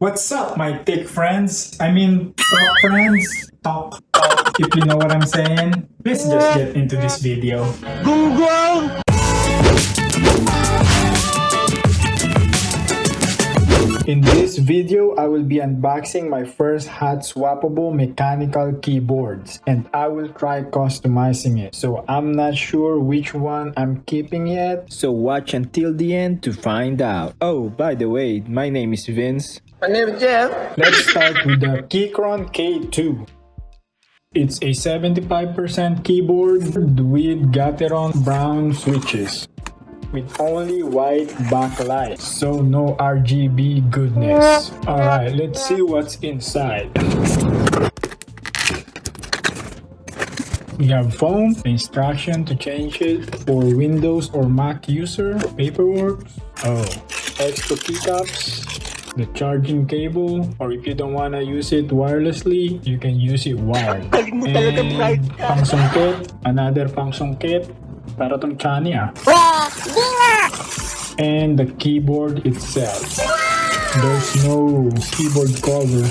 What's up, my tech friends? Talk friends. Talk, if you know what I'm saying. Let's just get into this video. In this video, I will be unboxing my first hot-swappable mechanical keyboards, and I will try customizing it. So I'm not sure which one I'm keeping yet, so watch until the end to find out. Oh, by the way, my name is Vince. My name is Jeff. Let's start with the keychron.ke. It's a 75% keyboard with Gateron brown switches, with only white backlight, so no RGB goodness. Alright, let's see what's inside. We have foam, instruction to change it for Windows or Mac user, paperwork, extra keycaps, the charging cable, or if you don't want to use it wirelessly, you can use it wired. And function kit, another function kit, para tong chani and the keyboard itself. There's no keyboard cover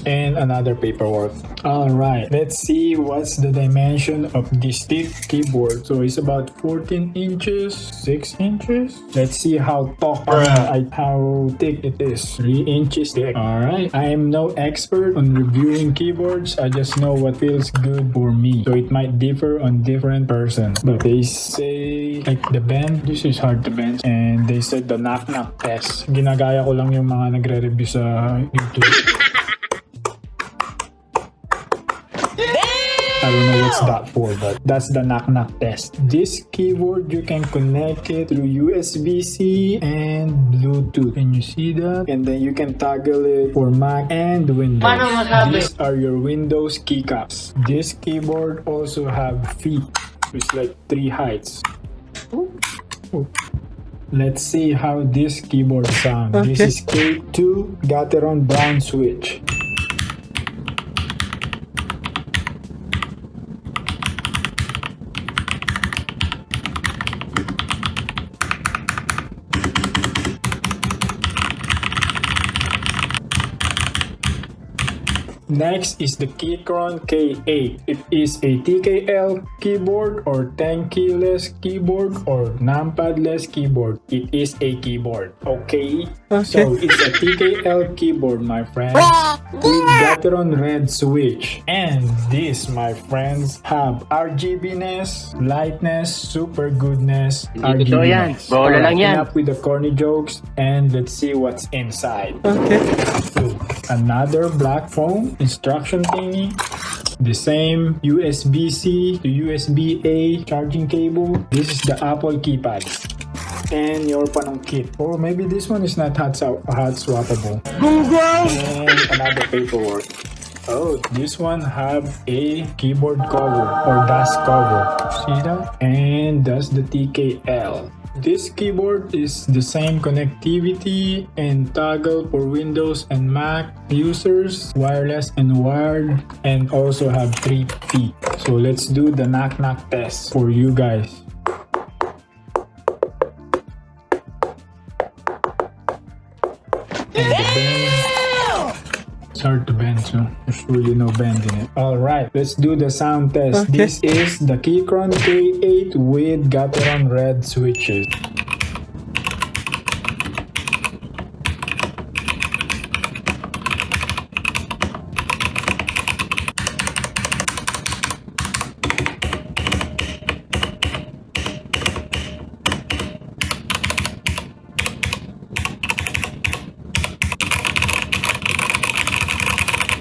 and another paperwork. Alright, let's see what's the dimension of this thick keyboard. So it's about 14 inches, 6 inches. Let's see how thick it is. 3 inches thick. Alright, I am no expert on reviewing keyboards. I just know what feels good for me. So it might differ on different persons. But they say, like the bend, this is hard to bend. And they said the knock-knock test. Ginagaya ko lang yung mga nagre-review sa YouTube. I don't know what's that for, but that's the knock-knock test. This keyboard, you can connect it through USB-C and Bluetooth. Can you see that? And then you can toggle it for Mac and Windows. These are your Windows keycaps. This keyboard also have feet. It's like 3 heights. Ooh. Let's see how this keyboard sounds. Okay. This is K2 Gateron brown switch. Next is the keychron.ke. It is a TKL keyboard or 10 keyless keyboard or numpad-less keyboard. It is a keyboard, okay? So it's a TKL keyboard, my friends, with Gateron red switch. And this, my friends, have RGBness, lightness, super goodness, RGBness. Enough with the corny jokes, and let's see what's inside. So, another black foam instruction thingy, the same USB-C to USB-A charging cable. This is the Apple keypad and your panong kit. Or maybe this one is not hot swappable. And another paperwork. Oh, this one have a keyboard cover or dust cover. See that? And that's the TKL. This keyboard is the same connectivity and toggle for Windows and Mac users, wireless and wired, and also have 3 feet. So let's do the knock-knock test for you guys. And the bend. It's hard to bend, so there's really no bend in it. Alright, let's do the sound test. This is the Keychron K8 with Gateron red switches.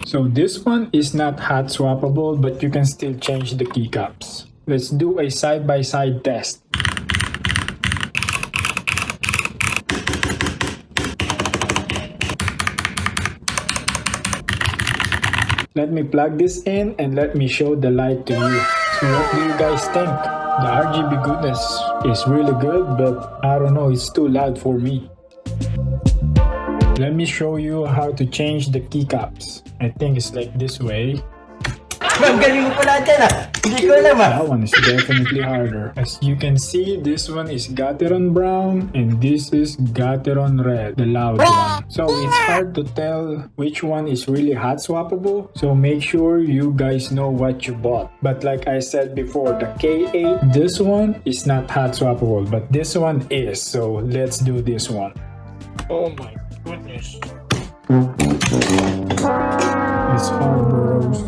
So this one is not hot swappable, but you can still change the keycaps. Let's do a side-by-side test. Let me plug this in and let me show the light to you. So what do you guys think? The RGB goodness is really good, but I don't know, it's too loud for me. Let me show you how to change the keycaps. I think it's like this way. Ang galing mo pala dyan ah. Hindi ko alam ah. That one is definitely harder. As you can see, this one is Gateron brown and this is Gateron red, the loud one. So it's hard to tell which one is really hot swappable. So make sure you guys know what you bought. But like I said before, the K8, this one is not hot swappable, but this one is. So let's do this one. Oh my goodness. It's hard, bros.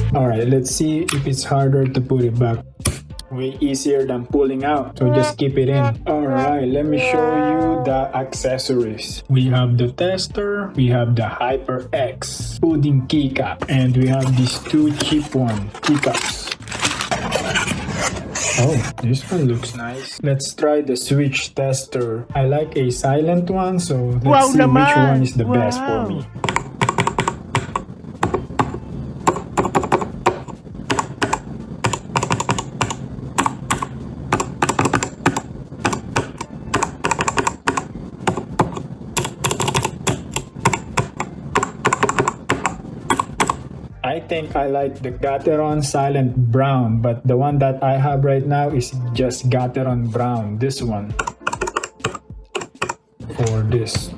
Alright, let's see if it's harder to put it back. Way easier than pulling out, so just keep it in. Alright, let me show you the accessories. We have the tester, we have the HyperX pudding keycap, and we have these two cheap one keycaps. Oh, this one looks nice. Let's try the switch tester. I like a silent one, so let's see which one is the best for me. I think I like the Gateron Silent Brown, but the one that I have right now is just Gateron Brown, this one. For this.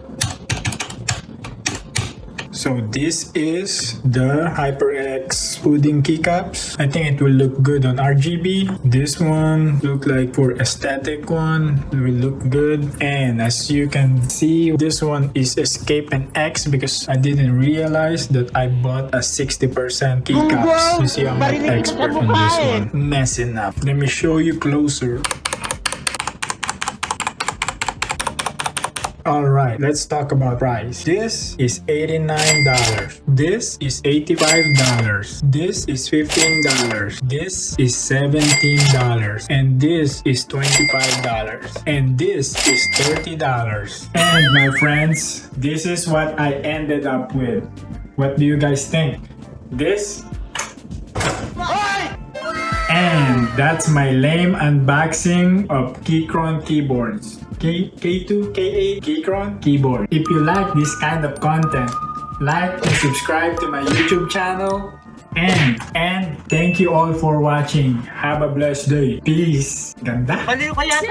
So this is the HyperX pudding keycaps. I think it will look good on RGB. This one look like for aesthetic one, it will look good. And as you can see, this one is Escape and X because I didn't realize that I bought a 60% keycaps. You see, I'm an expert on this one. Messing up. Let me show you closer. Alright, let's talk about price. This is $89. This is $85. This is $15. This is $17. And this is $25. And this is $30. And my friends, this is what I ended up with. What do you guys think? This? And that's my lame unboxing of Keychron keyboards. K2, K8, Keychron keyboard. If you like this kind of content, like and subscribe to my YouTube channel. And thank you all for watching. Have a blessed day. Peace. Ganda. Mali ko yan.